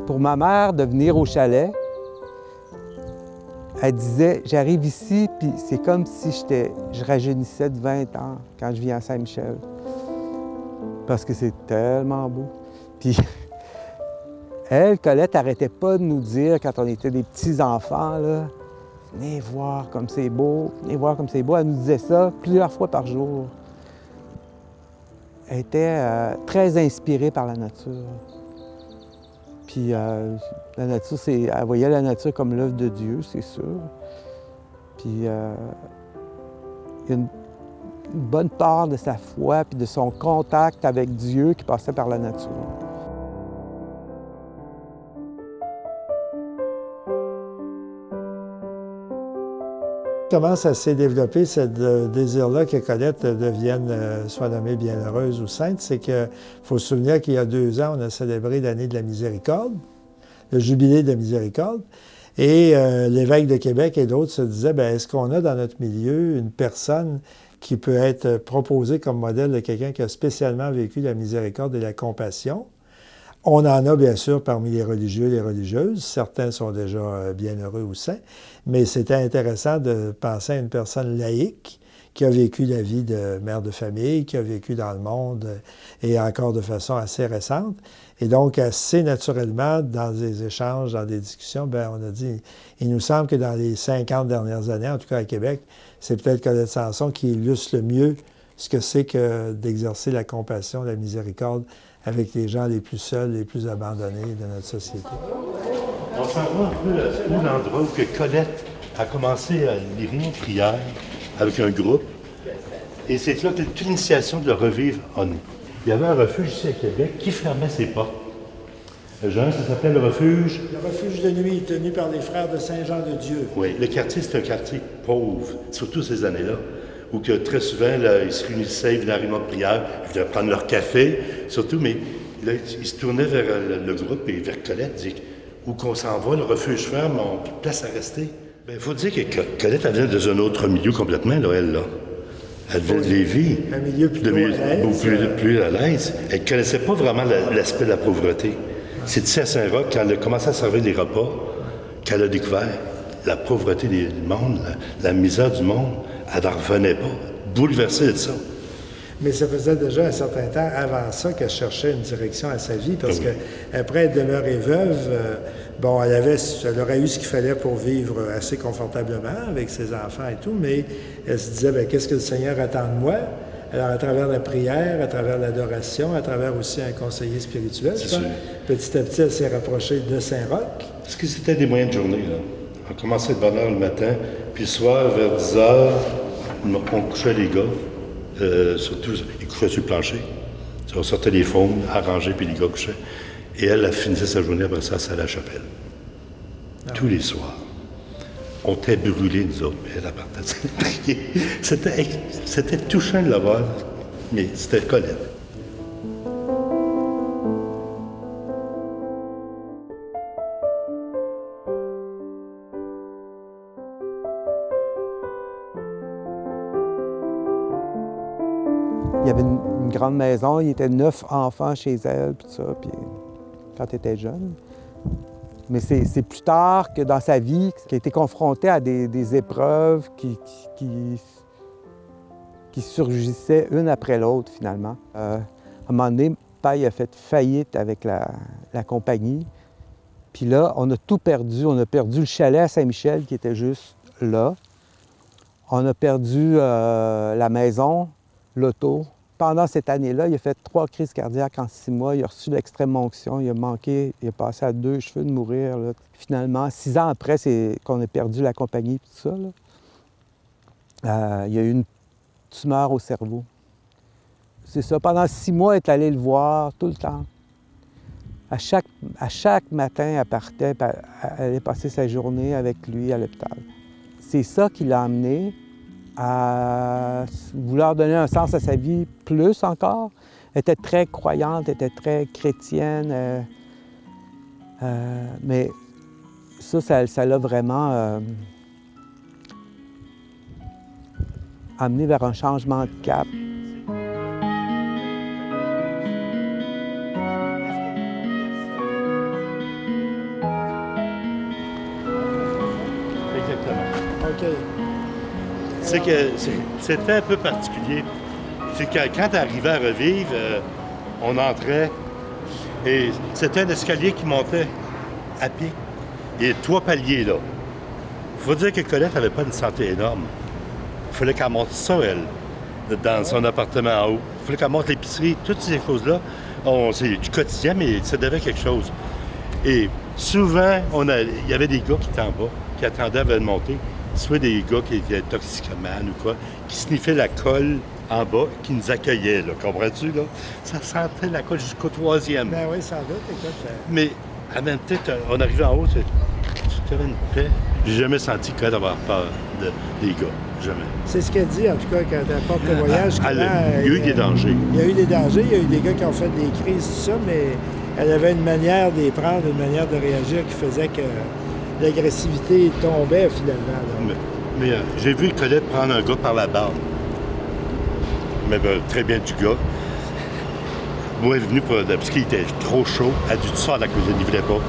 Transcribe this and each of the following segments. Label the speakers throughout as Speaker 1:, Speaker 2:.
Speaker 1: Pour ma mère, de venir au chalet, elle disait, j'arrive ici, puis c'est comme si je rajeunissais de 20 ans quand je viens à Saint-Michel. Parce que c'est tellement beau. Puis elle, Colette, n'arrêtait pas de nous dire, quand on était des petits-enfants, là, venez voir comme c'est beau, venez voir comme c'est beau. Elle nous disait ça plusieurs fois par jour. Elle était très inspirée par la nature. Puis la nature, elle voyait la nature comme l'œuvre de Dieu, c'est sûr. Puis il y a une bonne part de sa foi puis de son contact avec Dieu qui passait par la nature.
Speaker 2: Comment ça s'est développé, ce désir-là que Colette devienne, soit nommée bienheureuse ou sainte, c'est qu'il faut se souvenir qu'il y a 2 ans, on a célébré l'année de la miséricorde, le jubilé de la miséricorde, et l'évêque de Québec et d'autres se disaient, bien, est-ce qu'on a dans notre milieu une personne qui peut être proposée comme modèle de quelqu'un qui a spécialement vécu la miséricorde et la compassion? On en a bien sûr parmi les religieux et les religieuses. Certains sont déjà bienheureux ou saints, mais c'était intéressant de penser à une personne laïque qui a vécu la vie de mère de famille, qui a vécu dans le monde et encore de façon assez récente. Et donc, assez naturellement, dans des échanges, dans des discussions, bien, on a dit, il nous semble que dans les 50 dernières années, en tout cas à Québec, c'est peut-être Colette Sanson qui illustre le mieux ce que c'est que d'exercer la compassion, la miséricorde avec les gens les plus seuls, les plus abandonnés de notre société.
Speaker 3: On s'en va un peu à l'endroit où que Colette a commencé les réunions de prière avec un groupe. Et c'est là que toute l'initiation de le revivre a né. Il y avait un refuge ici à Québec qui fermait ses portes. Jean, ça s'appelait le refuge?
Speaker 2: Le refuge de nuit tenu par les frères de Saint-Jean-de-Dieu.
Speaker 3: Oui, le quartier, c'est un quartier pauvre, surtout ces années-là, où que très souvent, là, ils se réunissaient, ils venaient à la réunion de prière, ils venaient prendre leur café, surtout, mais là, ils se tournaient vers le groupe et vers Colette, disaient, où qu'on s'en va, le refuge ferme, on n'a plus de place à rester. Bien, il faut dire que Colette, elle vient dans un autre milieu complètement, là, elle, là. Elle vient de Lévis.
Speaker 2: Un milieu plutôt à l'aise.
Speaker 3: Plus à l'aise. Elle ne connaissait pas vraiment l'aspect de la pauvreté. C'est ici à Saint-Roch, quand elle a commencé à servir des repas, qu'elle a découvert la pauvreté du monde, la misère du monde. Elle n'en revenait pas, bouleversée de ça.
Speaker 2: Mais ça faisait déjà un certain temps avant ça qu'elle cherchait une direction à sa vie, parce qu'après être demeurée veuve, bon, elle aurait eu ce qu'il fallait pour vivre assez confortablement avec ses enfants et tout, mais elle se disait, bien, qu'est-ce que le Seigneur attend de moi? Alors, à travers la prière, à travers l'adoration, à travers aussi un conseiller spirituel, petit à petit, elle s'est rapprochée de Saint-Roch.
Speaker 3: Parce que c'était des moyens de journée, là. On commençait de bonne heure le matin, puis le soir, vers 10 heures, on couchait les gars. Surtout, ils couchaient sur le plancher. On sortait les faunes, arrangés, puis les gars couchaient. Et elle finissait sa journée après ça à la chapelle. Tous les soirs. On était brûlés, nous autres, mais elle partait prier. C'était touchant de la voir, mais c'était Colette.
Speaker 1: Il y avait une grande maison, il y était 9 enfants chez elle, puis tout ça, puis quand elle était jeune. Mais c'est plus tard que dans sa vie qu'elle a été confrontée à des épreuves qui surgissaient une après l'autre, finalement. À un moment donné, Paille a fait faillite avec la compagnie. Puis là, on a tout perdu. On a perdu le chalet à Saint-Michel qui était juste là. On a perdu la maison, l'auto. Pendant cette année-là, il a fait 3 crises cardiaques en 6 mois. Il a reçu l'extrême onction. Il a passé à 2 cheveux de mourir. Là. Finalement, 6 ans après, c'est qu'on a perdu la compagnie et tout ça. Là. Il y a eu une tumeur au cerveau. C'est ça. Pendant 6 mois, elle est allée le voir tout le temps. À chaque matin, elle partait, elle allait passer sa journée avec lui à l'hôpital. C'est ça qui l'a amené à vouloir donner un sens à sa vie plus encore. Elle était très croyante, elle était très chrétienne. Mais ça l'a vraiment amené vers un changement de cap.
Speaker 2: OK.
Speaker 3: C'est que c'était un peu particulier. C'est que quand tu arrivais à Revivre, on entrait et c'était un escalier qui montait à pied. Il y a 3 paliers, là. Il faut dire que Colette n'avait pas une santé énorme. Il fallait qu'elle monte ça, elle, dans son appartement en haut. Il fallait qu'elle monte l'épicerie, toutes ces choses-là. C'est du quotidien, mais ça devait quelque chose. Et souvent, il y avait des gars qui étaient en bas, qui attendaient avant de monter. Soit des gars qui étaient toxicomanes ou quoi, qui sniffaient la colle en bas, qui nous accueillaient, là. Comprends-tu, là? Ça sentait la colle jusqu'au 3e.
Speaker 2: Ben oui, sans doute, écoute.
Speaker 3: Mais en même temps, on arrivait en haut, c'était une paix. J'ai jamais senti qu'elle avait peur des gars. Jamais.
Speaker 2: C'est ce qu'elle dit, en tout cas, quand elle porte le voyage.
Speaker 3: Il y a eu des dangers.
Speaker 2: Il y a eu des dangers, il y a eu des gars qui ont fait des crises, tout ça, mais elle avait une manière d'y prendre, une manière de réagir qui faisait que l'agressivité tombait finalement.
Speaker 3: Mais j'ai vu Colette prendre un gars par la barbe. Mais très bien du gars. Moi, elle est venue parce qu'il était trop chaud. Elle a dit, tu sors de la cuisine, il ne voulait pas.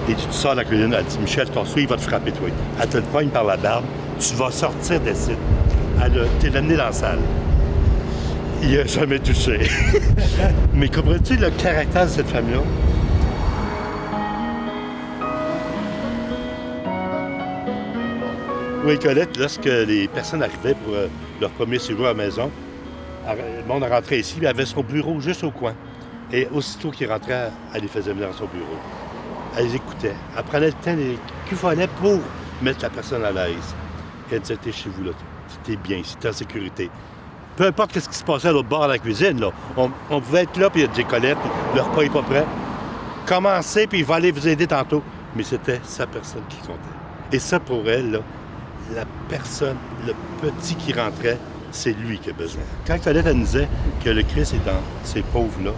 Speaker 3: Et tu sors de la cuisine, elle dit, Michel, ton souhait, il va te frapper, toi. Elle te le poigne par la barbe, tu vas sortir de site. T'es amené dans la salle. Il n'a jamais touché. Mais comprends-tu le caractère de cette femme-là? Oui, Colette, lorsque les personnes arrivaient pour leur premier séjour à la maison, le monde rentrait ici, elle avait son bureau juste au coin. Et aussitôt qu'ils rentraient, elle les faisait venir dans son bureau. Elle les écoutait. Elle prenait le temps qu'il fallait pour mettre la personne à l'aise. Et elle disait, t'es chez vous, là. T'es bien ici, t'es en sécurité. Peu importe ce qui se passait à l'autre bord de la cuisine, là. On pouvait être là, puis il y a des Colette, puis le repas n'est pas prêt. Commencez, puis il va aller vous aider tantôt. Mais c'était sa personne qui comptait. Et ça, pour elle, là, la personne, le petit qui rentrait, c'est lui qui a besoin. Quand Colette, elle nous disait que le Christ est dans ces pauvres-là,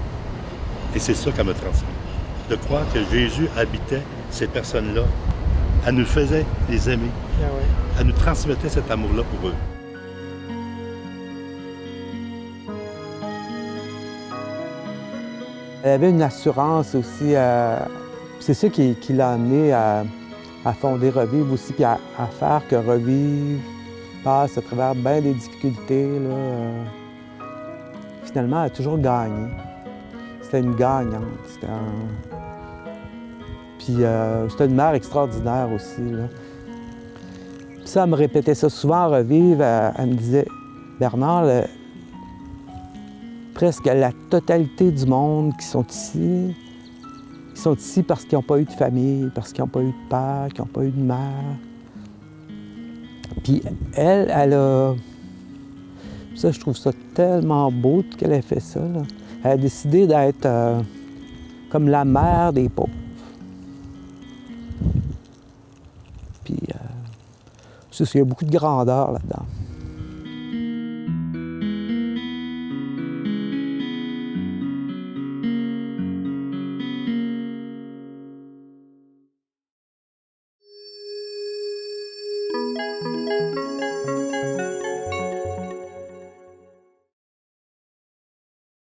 Speaker 3: et c'est ça qu'elle m'a transmis. De croire que Jésus habitait ces personnes-là, elle nous faisait les aimer.
Speaker 2: Ah ouais.
Speaker 3: Elle nous transmettait cet amour-là pour eux.
Speaker 1: Elle avait une assurance aussi. C'est ça qui l'a amené à fonder Revivre aussi, puis à faire que Revivre passe à travers bien des difficultés. Là. Finalement, elle a toujours gagné. C'était une gagnante. Puis c'était une mère extraordinaire aussi. Là. Puis ça, elle me répétait ça souvent à Revivre. Elle me disait, Bernard, presque la totalité du monde qui sont ici parce qu'ils n'ont pas eu de famille, parce qu'ils n'ont pas eu de père, qu'ils n'ont pas eu de mère. Puis elle a... Ça, je trouve ça tellement beau qu'elle ait fait ça. Là. Elle a décidé d'être comme la mère des pauvres. Puis, il y a beaucoup de grandeur là-dedans.